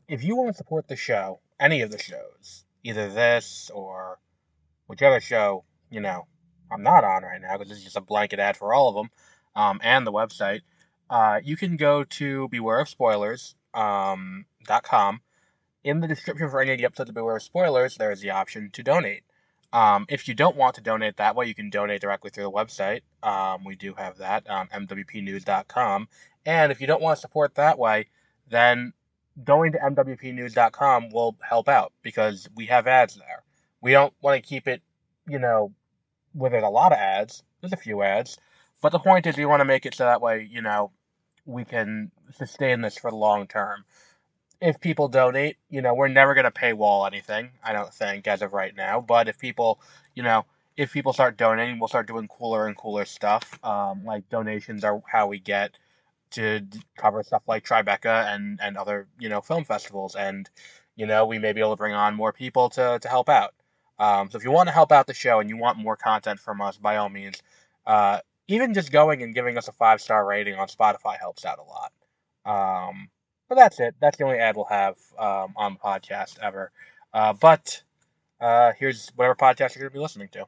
if you want to support the show, any of the shows, either this or whichever show, I'm not on right now because this is just a blanket ad for all of them, and the website, you can go to bewareofspoilers.com. In the description for any of the episodes of Beware of Spoilers, there is the option to donate. If you don't want to donate that way, you can donate directly through the website. We do have that, mwpnews.com. And if you don't want to support that way, then going to mwpnews.com will help out because we have ads there. We don't want to keep it, where there's a lot of ads. There's a few ads. But the point is, we want to make it so that way, we can sustain this for the long term. If people donate, we're never going to paywall anything, I don't think, as of right now. But you know, if people start donating, we'll start doing cooler and cooler stuff. Like donations are how we get to cover stuff like Tribeca and other, film festivals. And, we may be able to bring on more people to help out. So if you want to help out the show and you want more content from us, by all means, uh, even just going and giving us a 5-star rating on Spotify helps out a lot. But that's it. That's the only ad we'll have on the podcast ever. But here's whatever podcast you're going to be listening to.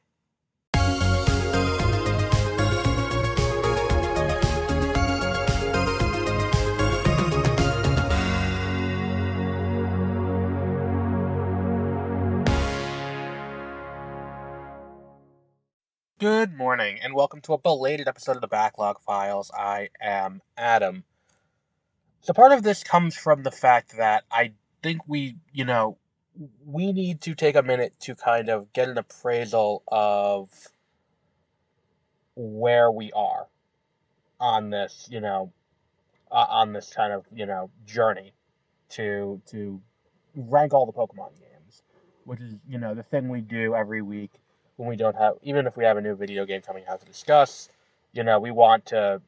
Good morning, and welcome to a belated episode of the Backlog Files. I am Adam. So part of this comes from the fact that I think we need to take a minute to kind of get an appraisal of where we are on this, on this kind of, journey to rank all the Pokemon games, which is, the thing we do every week when we don't have, even if we have a new video game coming out to discuss, we want to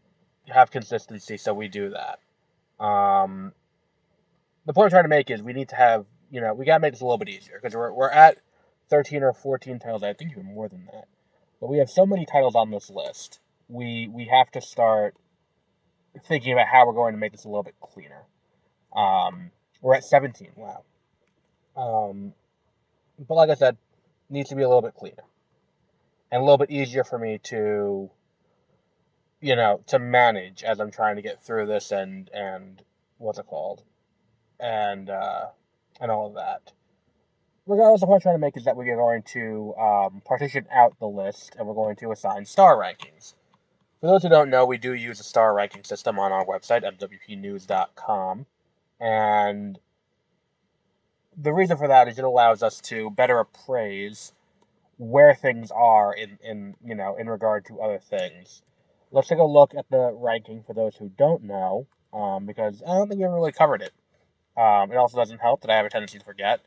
have consistency, so we do that. The point I'm trying to make is we need to have, we got to make this a little bit easier because we're at 13 or 14 titles, I think even more than that. But we have so many titles on this list. We have to start thinking about how we're going to make this a little bit cleaner. We're at 17, wow. But like I said, needs to be a little bit cleaner. And a little bit easier for me to, to manage as I'm trying to get through this and what's it called? And all of that. Regardless, the point I'm trying to make is that we're going to partition out the list and we're going to assign star rankings. For those who don't know, we do use a star ranking system on our website, mwpnews.com. And the reason for that is it allows us to better appraise where things are in regard to other things. Let's take a look at the ranking for those who don't know, because I don't think we ever really covered it. It also doesn't help that I have a tendency to forget.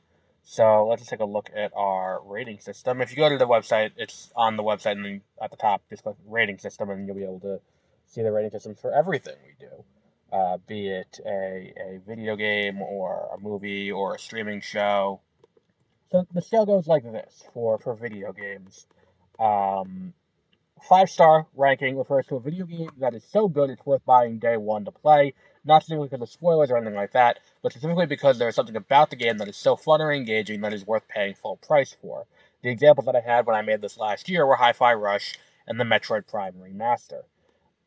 So let's just take a look at our rating system. If you go to the website, it's on the website, and then at the top, just click rating system, and you'll be able to see the rating systems for everything we do. Be it a video game or a movie or a streaming show. So the scale goes like this for video games. 5-star ranking refers to a video game that is so good it's worth buying day one to play, not specifically because of spoilers or anything like that, but specifically because there is something about the game that is so fun or engaging that is worth paying full price for. The examples that I had when I made this last year were Hi-Fi Rush and the Metroid Prime Remaster.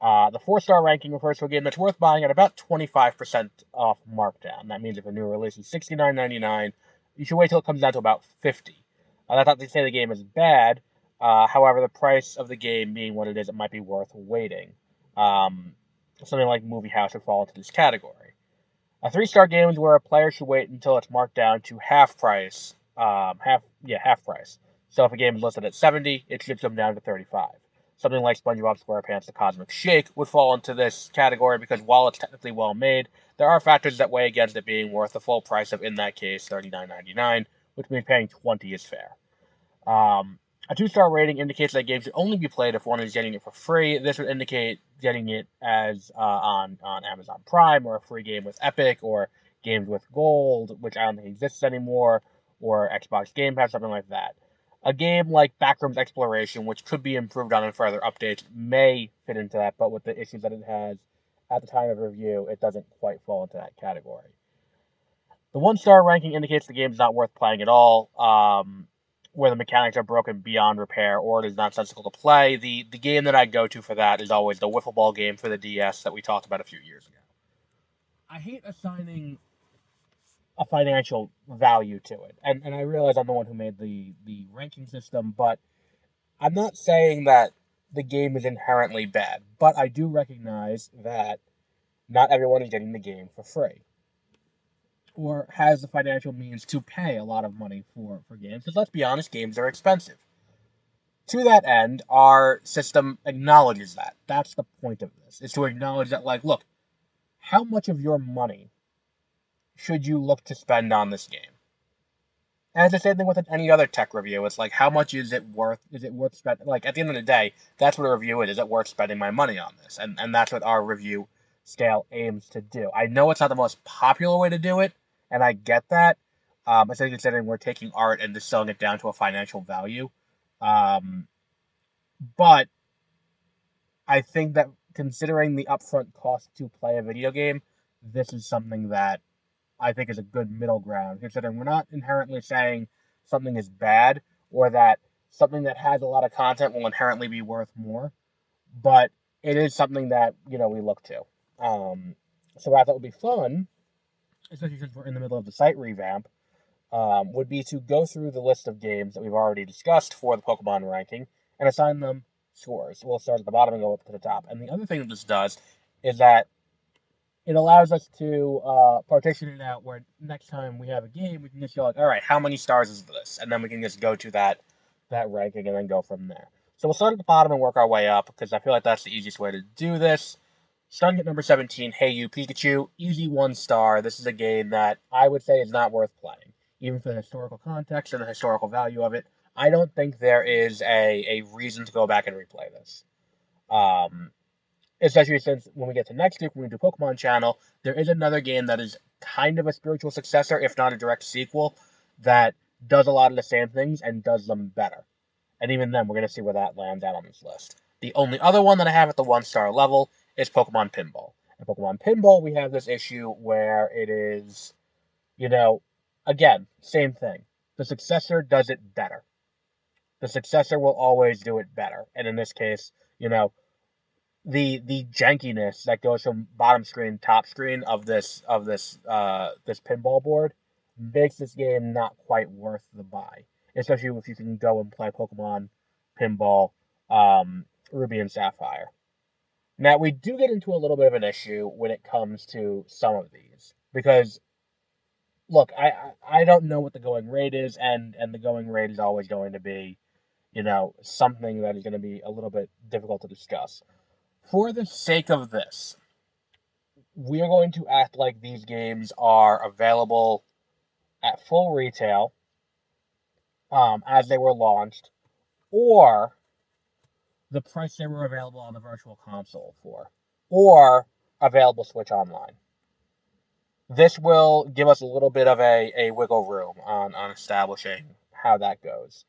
The 4-star ranking refers to a game that's worth buying at about 25% off markdown. That means if a new release is $69.99, you should wait till it comes down to about $50. That's not to say the game is bad. However, the price of the game being what it is, it might be worth waiting. Something like Movie House would fall into this category. A 3-star game is where a player should wait until it's marked down to half price. Half price. So if a game is listed at $70, it should come down to $35. Something like SpongeBob SquarePants The Cosmic Shake would fall into this category because while it's technically well made, there are factors that weigh against it being worth the full price of, in that case, $39.99, which means paying $20 is fair. A 2-star rating indicates that a game should only be played if one is getting it for free. This would indicate getting it as on Amazon Prime, or a free game with Epic, or games with Gold, which I don't think exists anymore, or Xbox Game Pass, something like that. A game like Backrooms Exploration, which could be improved on in further updates, may fit into that, but with the issues that it has at the time of review, it doesn't quite fall into that category. The 1-star ranking indicates the game is not worth playing at all, where the mechanics are broken beyond repair, or it is not sensible to play. The game that I go to for that is always the wiffle ball game for the DS that we talked about a few years ago. I hate assigning a financial value to it, and I realize I'm the one who made the ranking system, but I'm not saying that the game is inherently bad, but I do recognize that not everyone is getting the game for free or has the financial means to pay a lot of money for games. Because let's be honest, games are expensive. To that end, our system acknowledges that. That's the point of this, is to acknowledge that, like, look, how much of your money should you look to spend on this game? And it's the same thing with any other tech review. It's like, how much is it worth? Is it worth spending? Like, at the end of the day, that's what a review is. Is it worth spending my money on this? And that's what our review scale aims to do. I know it's not the most popular way to do it, and I get that. Especially considering we're taking art and distilling it down to a financial value. Um, but I think that considering the upfront cost to play a video game, this is something that I think is a good middle ground, considering we're not inherently saying something is bad or that something that has a lot of content will inherently be worth more, but it is something that, we look to. So I thought would be fun, especially since we're in the middle of the site revamp, would be to go through the list of games that we've already discussed for the Pokemon ranking and assign them scores. We'll start at the bottom and go up to the top. And the other thing that this does is that it allows us to partition it out where next time we have a game, we can just go like, all right, how many stars is this? And then we can just go to that ranking and then go from there. So we'll start at the bottom and work our way up because I feel like that's the easiest way to do this. Starting at number 17, Hey You Pikachu, easy 1-star. This is a game that I would say is not worth playing, even for the historical context and the historical value of it. I don't think there is a reason to go back and replay this. Especially since when we get to next week, when we do Pokemon Channel, there is another game that is kind of a spiritual successor, if not a direct sequel, that does a lot of the same things and does them better. And even then, we're going to see where that lands out on this list. The only other one that I have at the 1-star level is Pokemon Pinball. In Pokemon Pinball, we have this issue where it is, again, same thing. The successor does it better. The successor will always do it better. And in this case, the jankiness that goes from bottom screen top screen of this this pinball board makes this game not quite worth the buy, especially if you can go and play Pokemon Pinball Ruby and Sapphire. Now we do get into a little bit of an issue when it comes to some of these because look, I don't know what the going rate is, and the going rate is always going to be something that is going to be a little bit difficult to discuss. For the sake of this, we are going to act like these games are available at full retail as they were launched, or the price they were available on the Virtual Console for, or available Switch Online. This will give us a little bit of a wiggle room on establishing how that goes.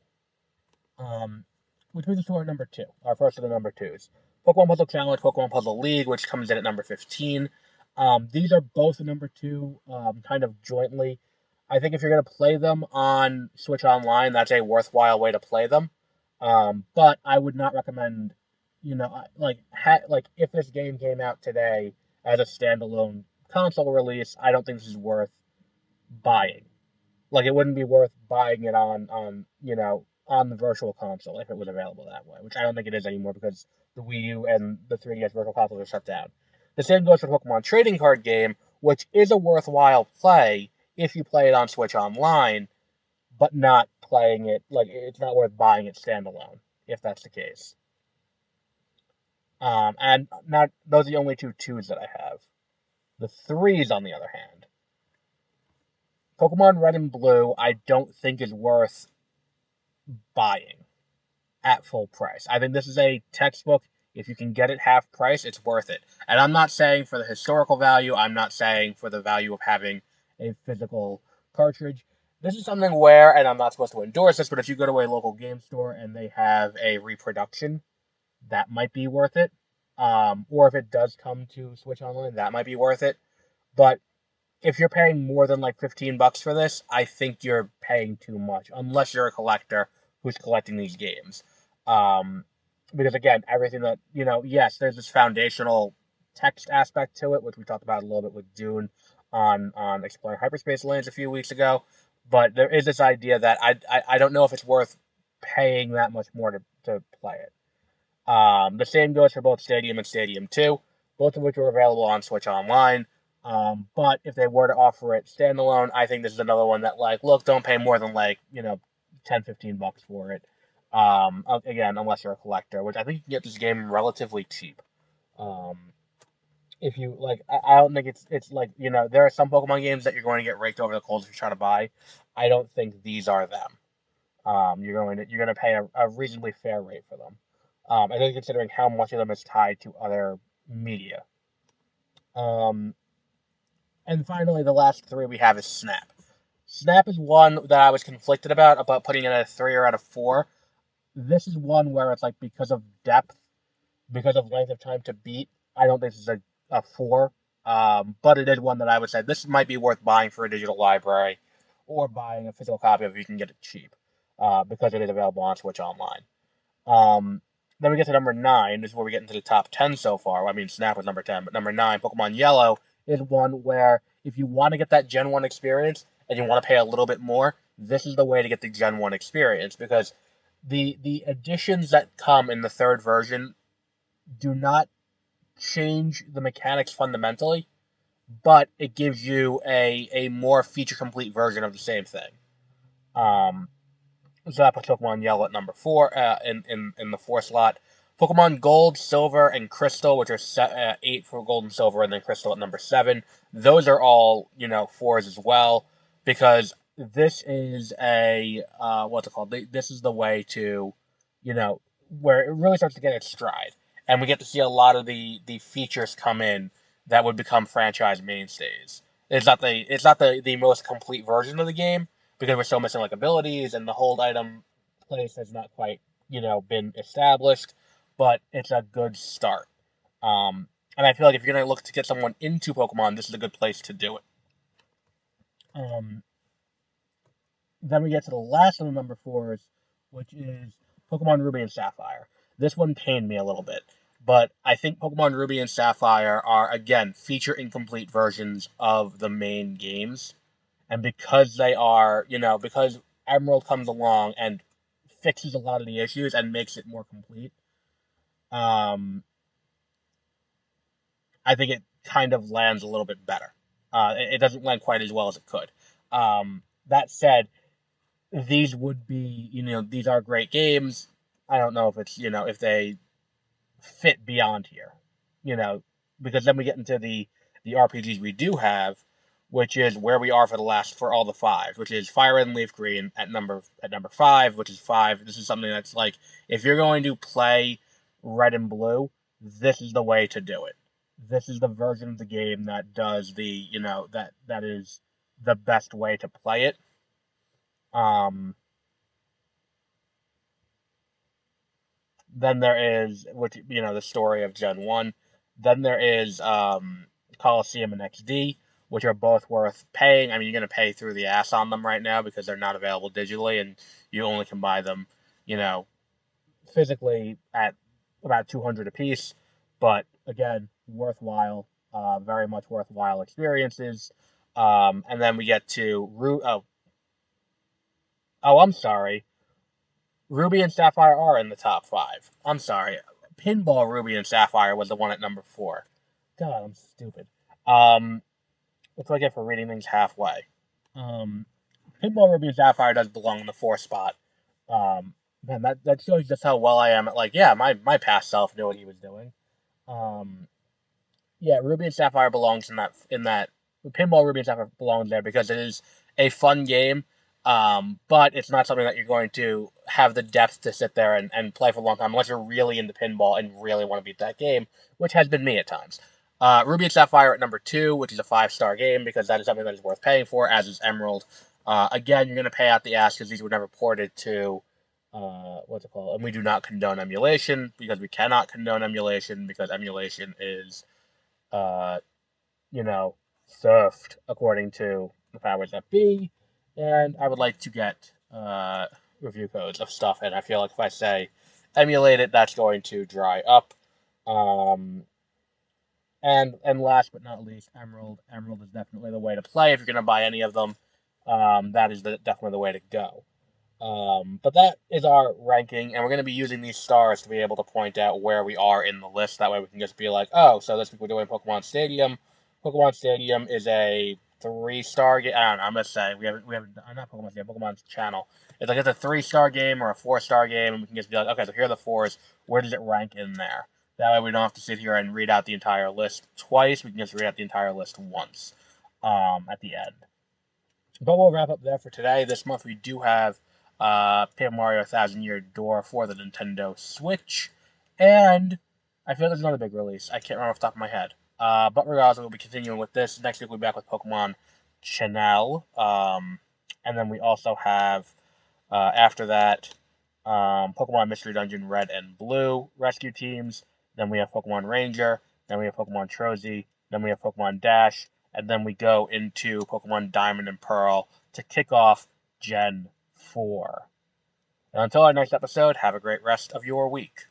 Which brings us to our number two, our first of the number twos. Pokemon Puzzle Challenge, Pokemon Puzzle League, which comes in at number 15. These are both the number two, kind of jointly. I think if you're going to play them on Switch Online, that's a worthwhile way to play them. But I would not recommend, like if this game came out today as a standalone console release, I don't think this is worth buying. Like, it wouldn't be worth buying it on the Virtual Console if it was available that way, which I don't think it is anymore because the Wii U and the 3DS Virtual Consoles are shut down. The same goes for the Pokemon Trading Card Game, which is a worthwhile play if you play it on Switch Online, but not playing it, like, it's not worth buying it standalone, if that's the case. And not those are the only two twos that I have. The threes, on the other hand, Pokemon Red and Blue, I don't think is worth buying at full price. I think this is a textbook. If you can get it half price, it's worth it. And I'm not saying for the historical value, I'm not saying for the value of having a physical cartridge. This is something where, and I'm not supposed to endorse this, but if you go to a local game store and they have a reproduction, that might be worth it. Or if it does come to Switch Online, that might be worth it. But if you're paying more than like $15 for this, I think you're paying too much, unless you're a collector who's collecting these games. Um, because again, everything that, yes, there's this foundational text aspect to it, which we talked about a little bit with Dune on exploring hyperspace lanes a few weeks ago. But there is this idea that I don't know if it's worth paying that much more to play it. The same goes for both Stadium and Stadium 2, both of which are available on Switch Online. But if they were to offer it standalone, I think this is another one that, like, look, don't pay more than, like, 10, $15 for it. Again, unless you're a collector, which I think you can get this game relatively cheap. Um, if you like, I don't think it's like, there are some Pokemon games that you're going to get raked over the coals if you try to buy. I don't think these are them. You're going to pay a reasonably fair rate for them. I think considering how much of them is tied to other media. Um, and finally, the last three we have is Snap. Snap is one that I was conflicted about putting it at a 3 or at a 4. This is one where it's like, because of depth, because of length of time to beat, I don't think this is a 4. But it is one that I would say this might be worth buying for a digital library or buying a physical copy if you can get it cheap, because it is available on Switch Online. Um, then we get to number 9. This is where we get into the top 10 so far. I mean, Snap was number 10, but number 9, Pokemon Yellow, is one where if you want to get that Gen 1 experience and you want to pay a little bit more, this is the way to get the Gen 1 experience, because the additions that come in the third version do not change the mechanics fundamentally, but it gives you a more feature complete version of the same thing. Um, so that puts Pokemon Yellow at number 4, in the 4 slot. Pokemon Gold, Silver, and Crystal, which are 8 for Gold and Silver, and then Crystal at number 7. Those are all 4s as well, because this is what's it called? This is the way to, where it really starts to get its stride, and we get to see a lot of the features come in that would become franchise mainstays. It's not the most complete version of the game, because we're still missing like abilities, and the hold item place has not quite been established, but it's a good start. And I feel like if you're gonna look to get someone into Pokemon, this is a good place to do it. Um, then we get to the last of the number 4s, which is Pokemon Ruby and Sapphire. This one pained me a little bit, but I think Pokemon Ruby and Sapphire are, again, feature incomplete versions of the main games. And because they are, because Emerald comes along and fixes a lot of the issues and makes it more complete, um, I think it kind of lands a little bit better. It doesn't land quite as well as it could. That said, these would be, these are great games. I don't know if it's, if they fit beyond here, you know, because then we get into the RPGs we do have, which is where we are for all the 5s, which is Fire Red and Leaf Green at number 5, which is 5. This is something that's like, if you're going to play Red and Blue, this is the way to do it. This is the version of the game that does that is the best way to play it. Um, Then there is, which, the story of Gen 1. Then there is Coliseum and XD, which are both worth paying. I mean, you're going to pay through the ass on them right now because they're not available digitally, and you only can buy them, you know, physically at about 200 a piece. But again, worthwhile, very much worthwhile experiences. And then we get to I'm sorry. Ruby and Sapphire are in the top 5. I'm sorry. Pinball Ruby and Sapphire was the one at number 4. God, I'm stupid. That's what I get for reading things halfway. Um, Pinball Ruby and Sapphire does belong in the 4th spot. Man, that shows just how well I am at, like, yeah, my past self knew what he was doing. Um, yeah, Ruby and Sapphire belongs in that Pinball Ruby and Sapphire belongs there because it is a fun game, but it's not something that you're going to have the depth to sit there and play for a long time unless you're really into pinball and really want to beat that game, which has been me at times. Ruby and Sapphire at number 2, which is a 5-star game because that is something that is worth paying for, as is Emerald. Again, you're going to pay out the ass because these were never ported to what's it called? And we do not condone emulation because we cannot condone emulation because emulation is uh, you know, surfed according to the powers that be, and I would like to get review codes of stuff, and I feel like if I say emulate it, that's going to dry up. Um, and last but not least, Emerald. Emerald is definitely the way to play if you're going to buy any of them. That is definitely the way to go. But that is our ranking, and we're going to be using these stars to be able to point out where we are in the list. That way we can just be like, oh, so this week we're doing Pokemon Stadium. Pokemon Stadium is a 3-star game. I don't know, I'm going to say, we haven't, not Pokemon Stadium, Pokemon's channel. It's a 3-star game or a 4-star game, and we can just be like, okay, so here are the 4s. Where does it rank in there? That way we don't have to sit here and read out the entire list twice. We can just read out the entire list once at the end. But we'll wrap up there for today. This month we do have Paper Mario 1000 Year Door for the Nintendo Switch. And I feel there's another big release. I can't remember off the top of my head. But regardless, we'll be continuing with this. Next week we'll be back with Pokemon Chanel. And then we also have, after that, Pokemon Mystery Dungeon Red and Blue Rescue Teams. Then we have Pokemon Ranger. Then we have Pokemon Trozy. Then we have Pokemon Dash. And then we go into Pokemon Diamond and Pearl to kick off Gen 4. And until our next episode, have a great rest of your week.